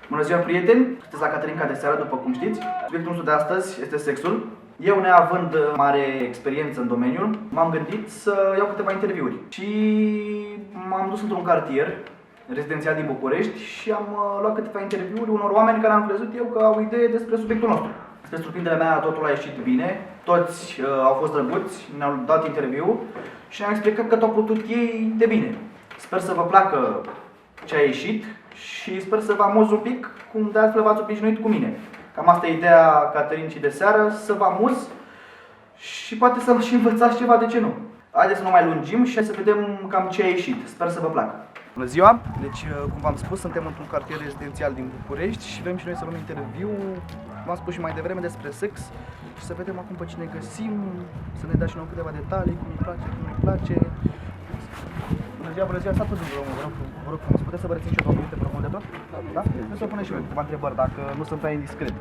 Bună ziua, prieteni! Sunteți la Caterinca de seară, după cum știți. Subiectul nostru de astăzi este sexul. Eu, neavând mare experiență în domeniu, m-am gândit să iau câteva interviuri. Și m-am dus într-un cartier rezidențial din București și am luat câteva interviuri unor oameni care am crezut eu că au idee despre subiectul nostru. Spre surprinderea mea, totul a ieșit bine, toți au fost drăguți, ne-au dat interviu și ne-au explicat că tot au putut ei de bine. Sper să vă placă ce a ieșit și sper să vă amuz un pic, cum de altfel v-ați obișnuit cu mine. Cam asta e ideea Caterincii de seară, să vă amuz și poate să și învățați ceva, de ce nu. Haideți să nu mai lungim și să vedem cam ce a ieșit. Sper să vă placă. Bună ziua! Deci, cum v-am spus, suntem într-un cartier rezidențial din București și vrem și noi să luăm interviu, v-am spus și mai devreme, despre sex și să vedem acum pe cine găsim, să ne dați și nouă câteva detalii, cum îi place, cum nu îi place. Bună ziua, stați puțin, vă rog frumos, puteți să vă rețin și eu 2 minute profunde tot? Da? Vreau să punem și eu câteva întrebări, dacă nu sunt prea indiscret.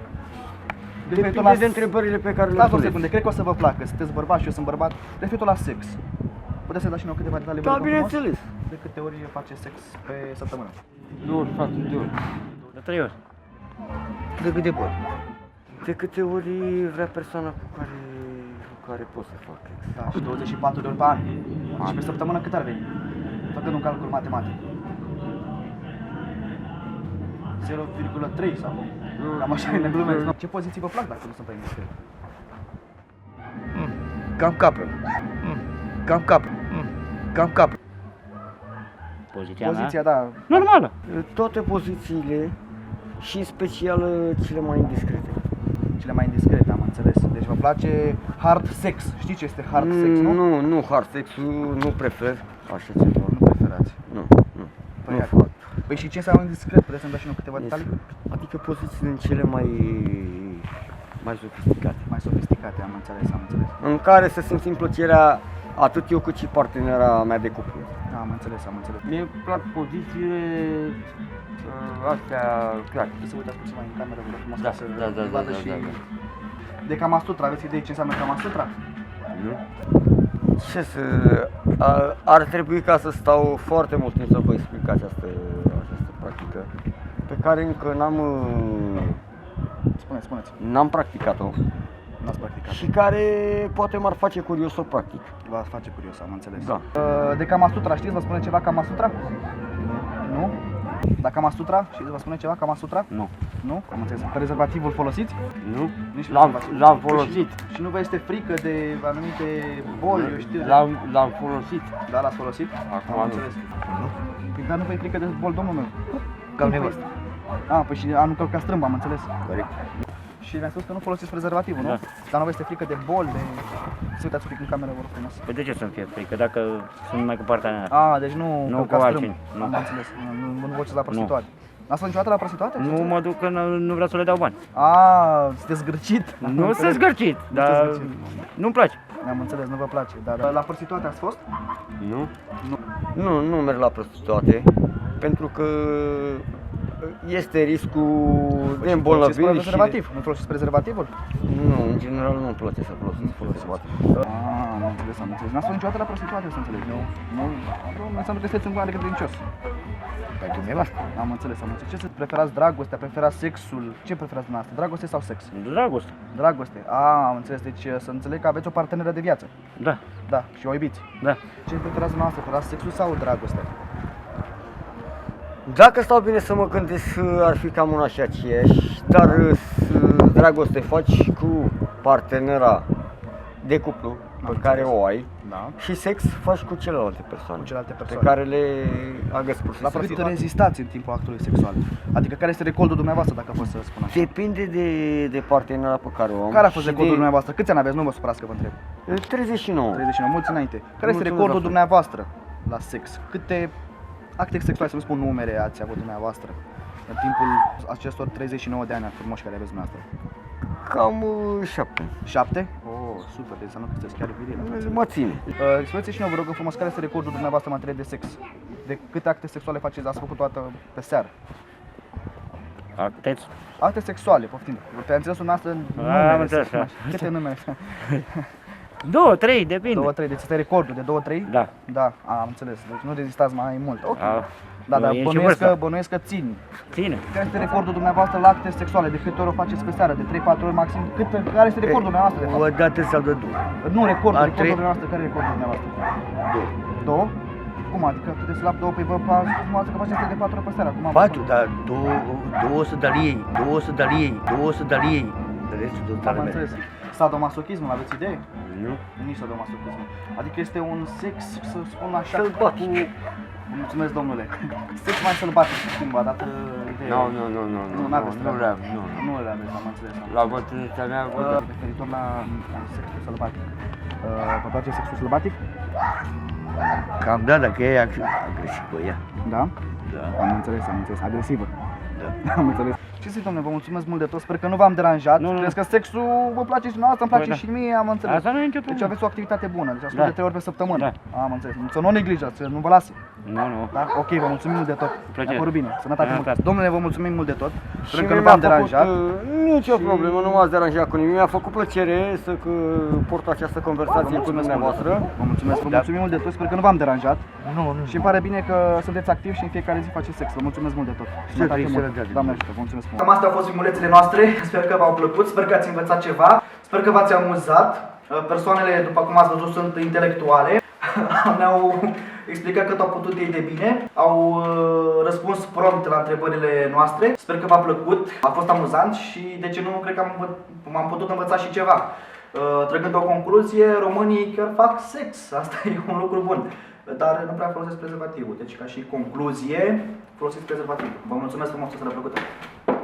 Depinde de întrebările pe care le puneți. Stați o secunde, cred că o să vă placă, sunteți bărbat și eu sunt bărbat. Referitor la sex, puteți să dați și nouă câteva detalii, vă rog frumos? bineînțeles. De câte ori face sex pe săptămână? 24 de ori. De 3 ori. De câte ori? De câte ori vrea persoana cu care pot să fac sex. Da, și 24 de ori pe an. Și pe săptămână cât ar veni? Făcând un calcul matematic. 0,3 sau cam așa ne glumesc. Ce poziții vă plac dacă nu sunt prea indiscret? Cam capă. Cam capă. Cam capă. Poziția, da. Normală. Toate pozițiile și în special cele mai indiscrete. Cele mai indiscrete, am înțeles. Deci vă place hard sex. Știi ce este hard sex, nu? Nu hard sex, nu prefer așa ceva. Nu preferați. Nu. Păi, Nu fac. Păi și ce înseamnă indiscret? Puteți să-mi dați și nouă câteva detalii? Adică pozițiile în cele mai sofisticate. Mai sofisticate, am înțeles. În care să simțim plăcerea atât eu cât și partenera mea de cuplu. Da, am înțeles. Mie îmi plac pozițiile astea clare. Trebuie să uitați puțin mai în cameră, vă rog frumos, Da, ca să da. vadă și de Kama Sutra. Aveți idei ce înseamnă Kama Sutra? Nu? Ce să... Ar trebui ca să stau foarte mult timp să vă explic această practică pe care încă Spuneți. n-am practicat-o N-ați practicat. și care poate m-ar face curios să o practic. V-a face curios, am înțeles. Da. De Kama Sutra, știți? Vă spune ceva Kama Sutra? Nu? Da, Kama Sutra? Știți? Vă spune ceva Kama Sutra? Nu. Nu? Am înțeles. Prezervativul folosiți? Nu? Nici L-am folosit. Și nu vă este frică de anumite boli, eu știu? L-am folosit. Da, l-ați folosit? Acum am nu. înțeles. Păi, dar nu vă e frică de boli, domnul meu? Cam nevastă. Păi și anul călca strâmb, am înțeles. Corect. Și mi-a spus că nu folosiți prezervativul, nu? Da. Dar nu vă este frică de boli, de... Să uitați un pic în cameră, vă rog frumos. Păi de ce să-mi fie frică dacă sunt numai cu partenera? Deci nu Nu călcați cu strâmb. altcine, nu. Am înțeles. Nu vă duceți la prostituate. N-ați fost niciodată la prostituate? Nu mă duc că nu vreau să le dau bani. Sunteți zgârcit? Nu sunt zgârcit, dar nu-mi place. Am înțeles, nu vă place. Dar la prostituate ați fost? Nu? Nu merg la prostituate pentru că este riscul de îmbolnăviri și... prezervativ? Nu folosiți prezervativul? Nu, în general nu-mi place să folosesc prezervativ. Am înțeles. N-ați fost niciodată la prostituate, să înțeleg. Nu înseamnă că sunteți în goană credincios. Pentru nevastă. Am înțeles. Ce să preferați, dragostea, preferați sexul? Ce preferați dumneavoastră, dragoste sau sex? Dragoste. Dragoste. Am înțeles. Deci să înțeleg că aveți o parteneră de viață. Da, Da, și o iubiți. da. Ce preferați dumneavoastră, preferați sexul sau dragostea? Dacă stau bine să mă gândesc, ar fi cam una și aceeași, dar dragoste faci cu partenera de cuplu pe care o ai Da. și sex faci cu celelalte persoane, Cu celelalte pe persoane. care le agăți pur și La simplu. cât rezistați în timpul actului sexual? Adică care este recordul dumneavoastră, dacă pot să spun așa? Depinde de partenera pe care o am. Care a fost și recordul dumneavoastră? Câți ani aveți? Nu vă supărați că vă întreb. 39. 39, mulți înainte. Care este Mulțumesc recordul la fel. dumneavoastră la sex? Câte acte sexuale, să nu spun numere, ați avut dumneavoastră în timpul acestor 39 de ani frumoși care aveți dumneavoastră? Cam 7. 7? Super, deci să nu sunteți chiar viril. Mă ține. Spuneți și nouă, vă rog frumos, care este recordul dumneavoastră în materie de sex? De câte acte sexuale faceți, ați făcut toată pe seară? Acte Acte sexuale, poftim. Pe înțelesul noastră Am numere. înțeles, să spun așa. Câte numere? 2, 3, depinde. 2-3, deci este recordul de 2-3? Da. Da, am înțeles. Deci nu rezistați mai mult. Ok. Da, E dar și bănuiesc vârsta. că țin. Ține. Care este recordul dumneavoastră la acte sexuale? De câte ori o faceți pe seară? De 3-4 ori maxim? Care este recordul dumneavoastră de fapt? O dată sau de două? Nu, recordul La trei. dumneavoastră. Care e recordul dumneavoastră? Două. 2? Cum adică? Puteți să la 2 pe vă spuneați că faceți de 4 ori pe seară. Cum 4, dar 200 de lei, 200 de lei, 200 de lei. De restul tot Am înțeles. Sadomasochismul, aveți idee? Nu? Nici sadomasochismul. Adică este un sex, să spun așa, Sălbatic. Mulțumesc, domnule. Sex mai sălbatic, schimba, dată idee. Nu, n-aveți nu treabă. vreau, nu. Nu le aveți, am înțeles. La bătrânețea mea, Referitor la sexul sălbatic. Vă place sexul sălbatic? cam da, dacă e agresivă ea. Da? Da. Am înțeles, agresivă. Da. Am înțeles. Ce zic, domnule, vă mulțumesc mult de tot, sper că nu v-am deranjat. Nu. Crezi că sexul vă place și noastră, îmi place Păi da. și mie, am înțeles. Asta nu e nicio Deci problemă. aveți o activitate bună, deci ascult Da. de 3 ori pe săptămână. Da. Am înțeles. Să nu o neglijați, să nu vă lase. Nu. Da? Ok, vă mulțumim mult de tot. plăcere. Mi-a părut bine. Sănătate mult. Sănătate. Domnule, vă mulțumim mult de tot. Și Sper că mie nu v-am mi-a făcut, deranjat. nicio Și- problemă, nu m-ați deranjat cu nimic. Mi-a făcut plăcere să port această conversație cu dumneavoastră. Vă mulțumesc, vă mulțumim mult de tot, sper că nu v-am deranjat. Și îmi pare bine că sunteți activi și în fiecare zi faceți sex. Vă mulțumesc mult de tot. Sănătate trăiți, mult. sănătate. Doamne ajută, vă mulțumesc mult. Cam astea au fost filmulețele noastre. Sper că v-au plăcut, sper că ați învățat ceva, sper că v-ați amuzat. Persoanele, după cum ați văzut, sunt intelectuale. Ne-au explicat cât au putut ei de bine, au răspuns prompt la întrebările noastre. Sper că v-a plăcut, a fost amuzant și de ce nu, cred că am putut învăța și ceva. Trăgând o concluzie, românii chiar fac sex, asta e un lucru bun, dar nu prea folosesc prezervativul, deci ca și concluzie folosiți prezervativul. Vă mulțumesc frumos, să vă plăcută!